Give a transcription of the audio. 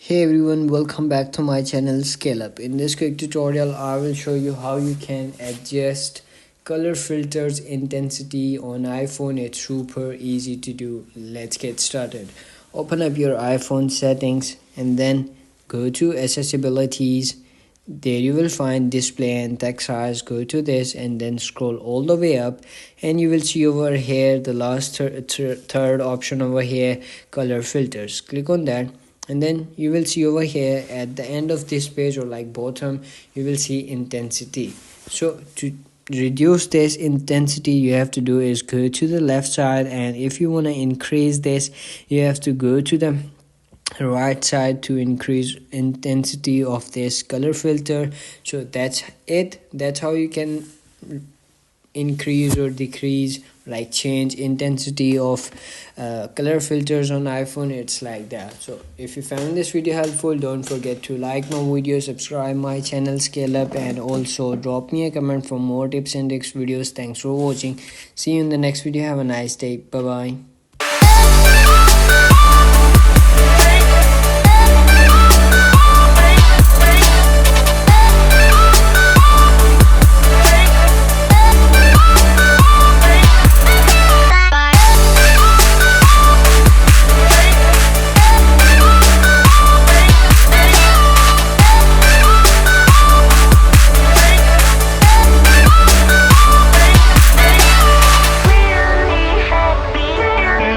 Hey everyone, welcome back to my channel Scale Up. In this quick tutorial, I will show you how you can adjust color filters intensity on iPhone. It's super easy to do. Let's get started. Open up your iPhone settings and then go to accessibilities. There you will find display and text size. Go to this and then scroll all the way up and you will see over here the last third option over here, color filters. Click on that and then you will see over here at the end of this page or like bottom, you will see intensity. So to reduce this intensity, you have to do is go to the left side, and if you want to increase this, you have to go to the right side to increase intensity of this color filter. So that's it. That's how you can increase or decrease, like change intensity of color filters on iPhone. It's like that. So if you found this video helpful, don't forget to like my video, subscribe my channel Scale Up, and also drop me a comment for more tips and tricks videos. Thanks for watching. See you in the next video. Have a nice day. Bye bye.